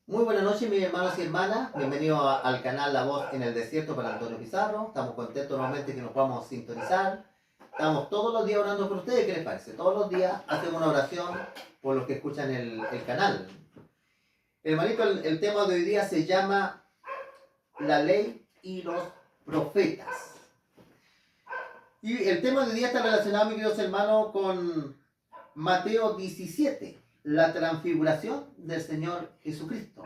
Muy buenas noches, mis hermanos y hermanas. Bienvenidos al canal La Voz en el Desierto para Antonio Pizarro. Estamos contentos nuevamente que nos podamos sintonizar. Estamos todos los días orando por ustedes. ¿Qué les parece? Todos los días hacemos una oración por los que escuchan el canal. Hermanito, el tema de hoy día se llama la ley y los profetas. Y el tema de hoy día está relacionado, mis queridos hermanos, con Mateo 17, la transfiguración del Señor Jesucristo.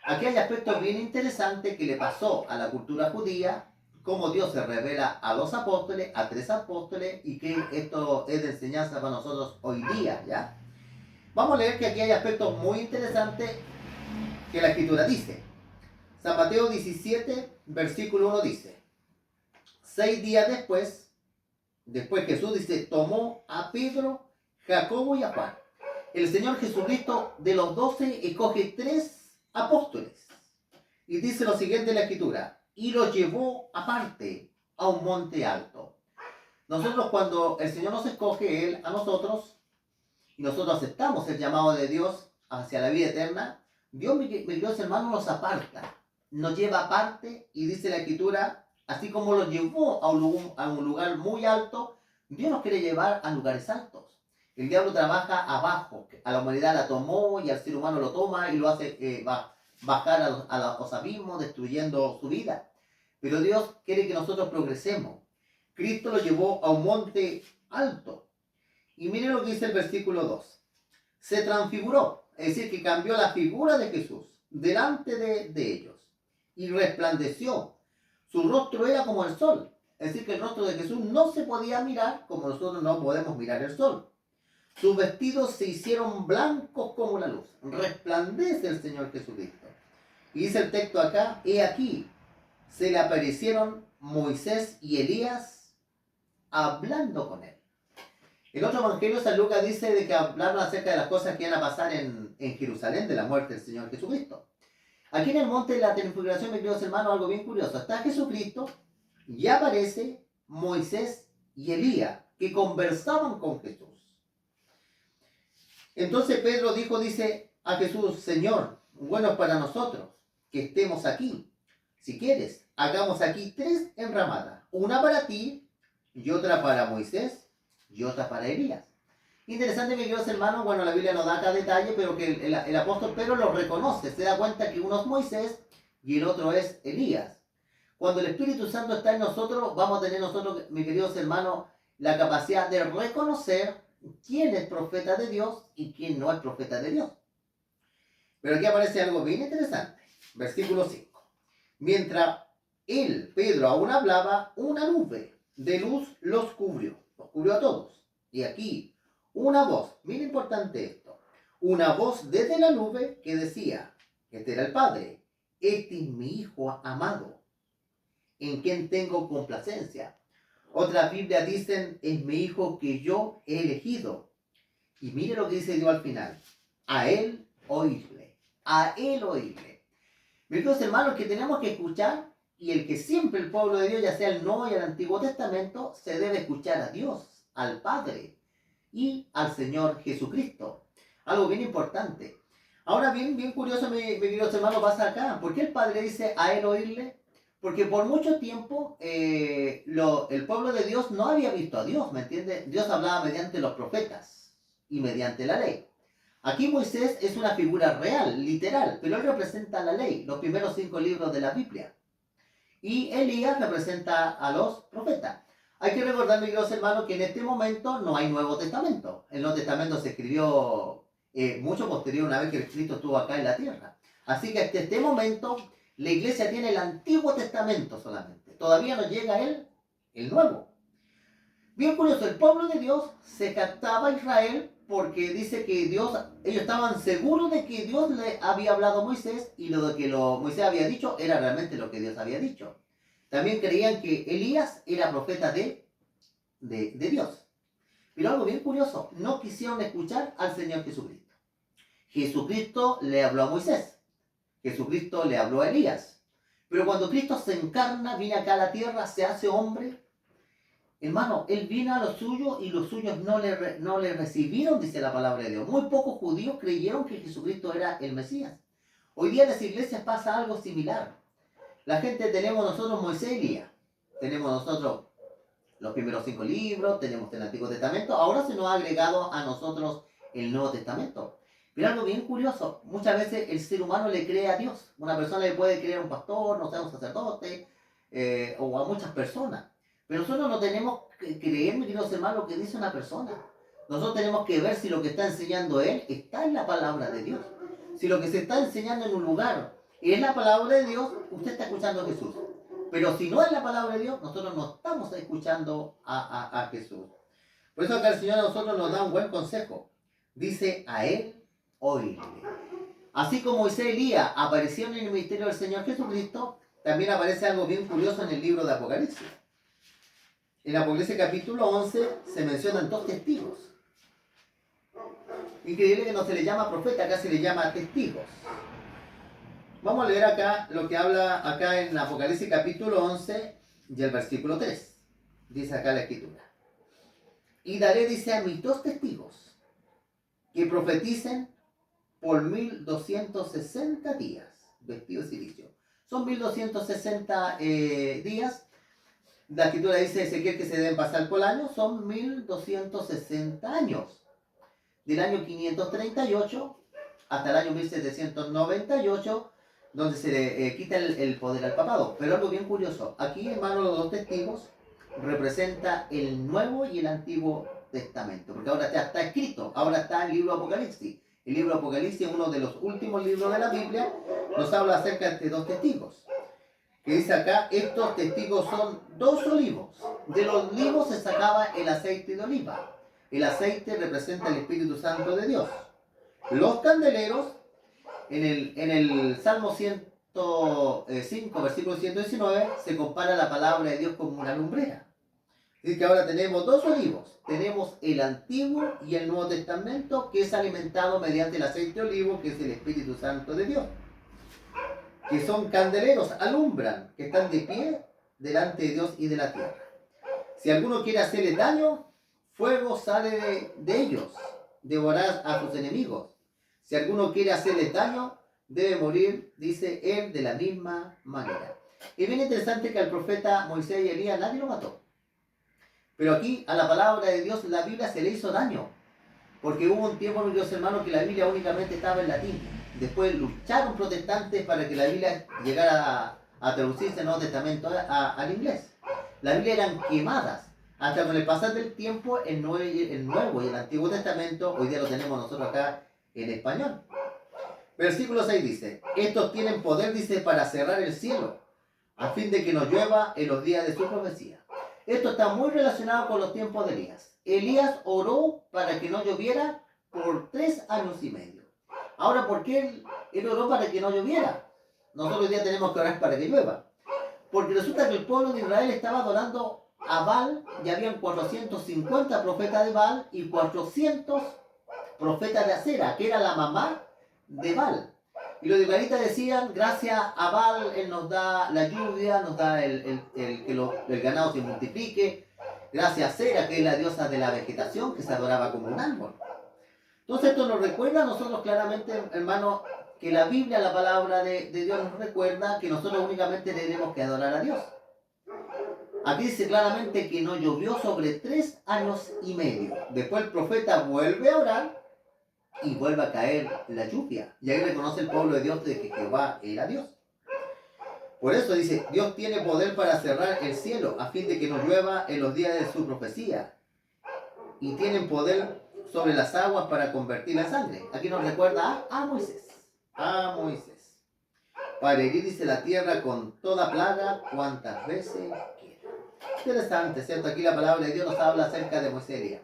Aquí hay aspectos bien interesantes que le pasó a la cultura judía, cómo Dios se revela a los apóstoles, a 3 apóstoles, y que esto es de enseñanza para nosotros hoy día, ¿ya? Vamos a leer que aquí hay aspectos muy interesantes que la Escritura dice. San Mateo 17, versículo 1 dice: 6 días después Jesús dice, tomó a Pedro, Jacobo y a Juan. El Señor Jesucristo de los 12 escoge 3 apóstoles. Y dice lo siguiente en la Escritura: y los llevó aparte a un monte alto. Nosotros, cuando el Señor nos escoge, Él a nosotros, y nosotros aceptamos el llamado de Dios hacia la vida eterna, Dios, mi queridos hermanos, nos aparta, nos lleva aparte, y dice la Escritura, así como los llevó a un lugar muy alto, Dios nos quiere llevar a lugares altos. El diablo trabaja abajo, a la humanidad la tomó y al ser humano lo toma y lo hace bajar a los abismos, destruyendo su vida. Pero Dios quiere que nosotros progresemos. Cristo lo llevó a un monte alto. Y miren lo que dice el versículo 2. Se transfiguró, es decir, que cambió la figura de Jesús delante de ellos. Y resplandeció. Su rostro era como el sol. Es decir, que el rostro de Jesús no se podía mirar como nosotros no podemos mirar el sol. Sus vestidos se hicieron blancos como la luz. Resplandece el Señor Jesucristo. Y dice el texto acá: he aquí, se le aparecieron Moisés y Elías hablando con él. El otro evangelio, San Lucas, dice de que hablaron acerca de las cosas que iban a pasar en Jerusalén, de la muerte del Señor Jesucristo. Aquí en el monte de la transfiguración, mis queridos hermanos, algo bien curioso. Está Jesucristo y aparece Moisés y Elías, que conversaban con Jesús. Entonces Pedro dice a Jesús: Señor, bueno es para nosotros que estemos aquí. Si quieres, hagamos aquí 3 enramadas. Una para ti, y otra para Moisés, y otra para Elías. Interesante, mis queridos hermanos, bueno, la Biblia no da cada detalle, pero que el apóstol Pedro lo reconoce, se da cuenta que uno es Moisés y el otro es Elías. Cuando el Espíritu Santo está en nosotros, vamos a tener nosotros, mis queridos hermanos, la capacidad de reconocer quién es profeta de Dios y quién no es profeta de Dios. Pero aquí aparece algo bien interesante. Versículo 5. Mientras él, Pedro, aún hablaba, una nube de luz los cubrió a todos. Y aquí, una voz, bien importante esto, una voz desde la nube que decía, este era el Padre: este es mi Hijo amado, en quien tengo complacencia. Otras Biblias dicen, es mi Hijo que yo he elegido. Y mire lo que dice Dios al final: a él oírle, a él oírle. Mis queridos hermanos, que tenemos que escuchar, y el que siempre el pueblo de Dios, ya sea el Nuevo y el Antiguo Testamento, se debe escuchar a Dios, al Padre y al Señor Jesucristo. Algo bien importante. Ahora bien curioso, mis queridos hermanos, pasa acá. ¿Por qué el Padre dice a él oírle? Porque por mucho tiempo el pueblo de Dios no había visto a Dios, ¿me entiende? Dios hablaba mediante los profetas y mediante la ley. Aquí Moisés es una figura real, literal, pero él representa la ley, los primeros 5 libros de la Biblia. Y Elías representa a los profetas. Hay que recordar, mis queridos hermanos, que en este momento no hay Nuevo Testamento. El Nuevo Testamento se escribió mucho posterior, una vez que Cristo estuvo acá en la tierra. Así que hasta este momento la iglesia tiene el Antiguo Testamento solamente. Todavía no llega el Nuevo. Bien curioso, el pueblo de Dios se captaba a Israel porque dice que ellos estaban seguros de que Dios le había hablado a Moisés, y lo de que Moisés había dicho era realmente lo que Dios había dicho. También creían que Elías era profeta de Dios. Pero algo bien curioso, no quisieron escuchar al Señor Jesucristo. Jesucristo le habló a Moisés, Jesucristo le habló a Elías. Pero cuando Cristo se encarna, viene acá a la tierra, se hace hombre, hermano, él vino a los suyos y los suyos no le recibieron, dice la palabra de Dios. Muy pocos judíos creyeron que Jesucristo era el Mesías. Hoy día en las iglesias pasa algo similar. La gente tenemos nosotros Moisés y Elías. Tenemos nosotros los primeros 5 libros, tenemos el Antiguo Testamento. Ahora se nos ha agregado a nosotros el Nuevo Testamento. Pero algo bien curioso, muchas veces el ser humano le cree a Dios. Una persona le puede creer a un pastor, no sé, a un sacerdote, o a muchas personas. Pero nosotros no tenemos que creer, mi queridos hermanos, lo que dice una persona. Nosotros tenemos que ver si lo que está enseñando él está en la palabra de Dios. Si lo que se está enseñando en un lugar es la palabra de Dios, usted está escuchando a Jesús. Pero si no es la palabra de Dios, nosotros no estamos escuchando a Jesús. Por eso acá el Señor a nosotros nos da un buen consejo. Dice, a él oírle. Así como Moisés y Elías aparecieron en el ministerio del Señor Jesucristo, también aparece algo bien curioso en el libro de Apocalipsis. En Apocalipsis capítulo 11 se mencionan 2 testigos. Increíble que no se le llama profeta, acá se le llama testigos. Vamos a leer acá lo que habla acá en Apocalipsis capítulo 11 y el versículo 3. Dice acá la escritura. Y daré, dice, a mis 2 testigos que profeticen por 1260 días, vestidos de silicio. Son 1260 días. La escritura dice Ezequiel que se deben pasar por año, son 1260 años. Del año 538 hasta el año 1798, donde se le quita el poder al papado. Pero algo bien curioso, aquí hermano los 2 testigos representa el Nuevo y el Antiguo Testamento, porque ahora ya está escrito, ahora está el libro de Apocalipsis. El libro de Apocalipsis, uno de los últimos libros de la Biblia, nos habla acerca de 2 testigos. Que dice acá, estos testigos son 2 olivos. De los olivos se sacaba el aceite de oliva. El aceite representa el Espíritu Santo de Dios. Los candeleros, en el Salmo 105, versículo 119, se compara la palabra de Dios como una lumbrera. Dice que ahora tenemos 2 olivos. Tenemos el Antiguo y el Nuevo Testamento, que es alimentado mediante el aceite de olivo, que es el Espíritu Santo de Dios. Que son candeleros, alumbran, que están de pie delante de Dios y de la tierra. Si alguno quiere hacerle daño, fuego sale de ellos, devorar a sus enemigos. Si alguno quiere hacerle daño, debe morir, dice él, de la misma manera. Es bien interesante que al profeta Moisés y Elías nadie lo mató. Pero aquí, a la palabra de Dios, la Biblia se le hizo daño. Porque hubo un tiempo, mis queridos hermanos, que la Biblia únicamente estaba en latín. Después lucharon protestantes para que la Biblia llegara a traducirse en el Nuevo Testamento al inglés. Las Biblias eran quemadas. Hasta con el pasar del tiempo, el Nuevo y el Antiguo Testamento, hoy día lo tenemos nosotros acá en español. Versículo 6 dice, estos tienen poder, dice, para cerrar el cielo, a fin de que no llueva en los días de su profecía. Esto está muy relacionado con los tiempos de Elías. Elías oró para que no lloviera por 3 años y medio. Ahora, ¿por qué él oró para que no lloviera? Nosotros hoy día tenemos que orar para que llueva. Porque resulta que el pueblo de Israel estaba adorando a Baal y habían 450 profetas de Baal y 400 profetas de Acera, que era la mamá de Baal. Y los israelitas decían, gracias a Baal, él nos da la lluvia, nos da que el ganado se multiplique. Gracias a Acera, que es la diosa de la vegetación, que se adoraba como un árbol. Entonces esto nos recuerda a nosotros claramente, hermano, que la Biblia, la palabra de Dios nos recuerda que nosotros únicamente tenemos que adorar a Dios. Aquí dice claramente que no llovió sobre 3 años y medio. Después el profeta vuelve a orar y vuelve a caer la lluvia. Y ahí reconoce el pueblo de Dios de que Jehová era Dios. Por eso dice, Dios tiene poder para cerrar el cielo a fin de que no llueva en los días de su profecía. Y tienen poder sobre las aguas para convertirla en sangre. Aquí nos recuerda a Moisés. A Moisés. Para herir, dice, la tierra con toda plaga cuantas veces quiera. Interesante, ¿cierto? Aquí la palabra de Dios nos habla acerca de Moisés y Elías.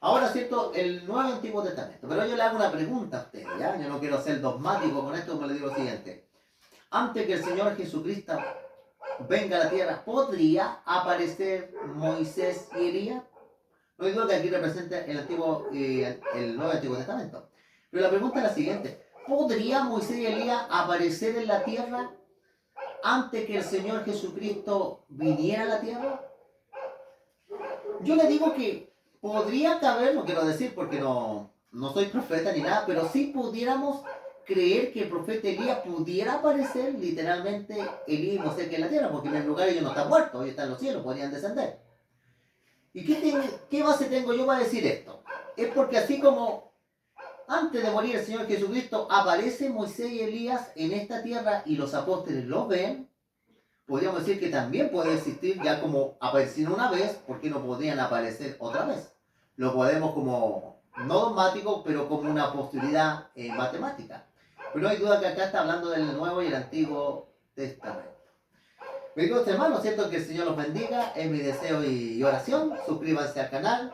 Ahora, ¿cierto? El Nuevo y Antiguo Testamento. Pero yo le hago una pregunta a ustedes, ¿ya? Yo no quiero ser dogmático con esto, me le digo lo siguiente. Antes que el Señor Jesucristo venga a la tierra, ¿podría aparecer Moisés y Elías? No digo que aquí representa el Nuevo y Antiguo Testamento. Pero la pregunta es la siguiente. ¿Podría Moisés y Elías aparecer en la tierra antes que el Señor Jesucristo viniera a la tierra? Yo le digo que podría caber, no quiero decir porque no soy profeta ni nada, pero sí pudiéramos creer que el profeta Elías pudiera aparecer literalmente Elías y Moisés que en la tierra, porque en el lugar ellos no están muertos, ellos están en los cielos, podrían descender. ¿Y qué base tengo yo para decir esto? Es porque así como antes de morir el Señor Jesucristo aparece Moisés y Elías en esta tierra y los apóstoles los ven, podríamos decir que también puede existir, ya como aparecieron una vez, ¿por qué no podrían aparecer otra vez? Lo podemos como, no dogmático, pero como una posibilidad matemática. Pero no hay duda que acá está hablando del Nuevo y el Antiguo Testamento. Mis queridos hermanos, siento que el Señor los bendiga, es mi deseo y oración. Suscríbanse al canal,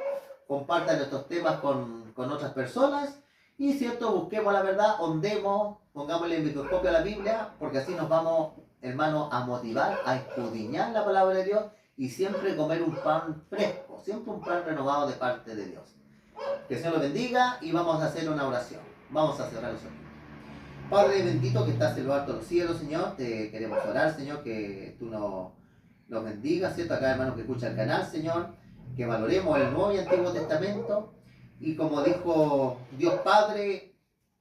compartan estos temas con otras personas y cierto, busquemos la verdad, ondemos, pongámosle el microscopio a la Biblia, porque así nos vamos, hermanos, a motivar, a escudriñar la palabra de Dios y siempre comer un pan fresco, siempre un pan renovado de parte de Dios. Que el Señor los bendiga y vamos a hacer una oración. Vamos a cerrar los ojos. Padre bendito que estás en lo alto de los cielos, Señor, te queremos orar, Señor, que tú nos bendigas, ¿cierto? Acá, hermanos, que escucha el canal, Señor, que valoremos el Nuevo y Antiguo Testamento y como dijo Dios Padre,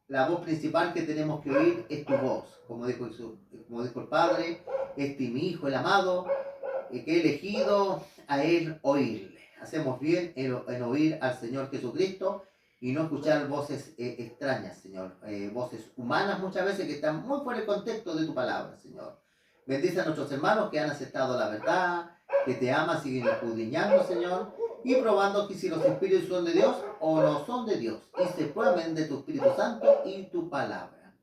la voz principal que tenemos que oír es tu voz, como dijo el Padre, este mi Hijo, el amado, que he elegido a Él oírle. Hacemos bien en oír al Señor Jesucristo y no escuchar voces extrañas, Señor, voces humanas muchas veces que están muy fuera del contexto de tu palabra, Señor. Bendice a nuestros hermanos que han aceptado la verdad, que te aman, siguen escudriñando, Señor, y probando que si los espíritus son de Dios o no son de Dios, y se prueben de tu Espíritu Santo y tu palabra.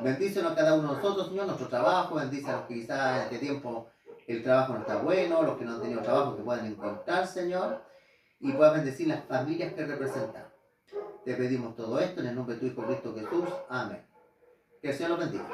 Bendícenos a cada uno de nosotros, Señor, nuestro trabajo, bendice a los que quizás en este tiempo el trabajo no está bueno, los que no han tenido trabajo que puedan encontrar, Señor, y puedan bendecir las familias que representan. Te pedimos todo esto en el nombre de tu Hijo Cristo Jesús. Amén. Que el Señor los bendiga.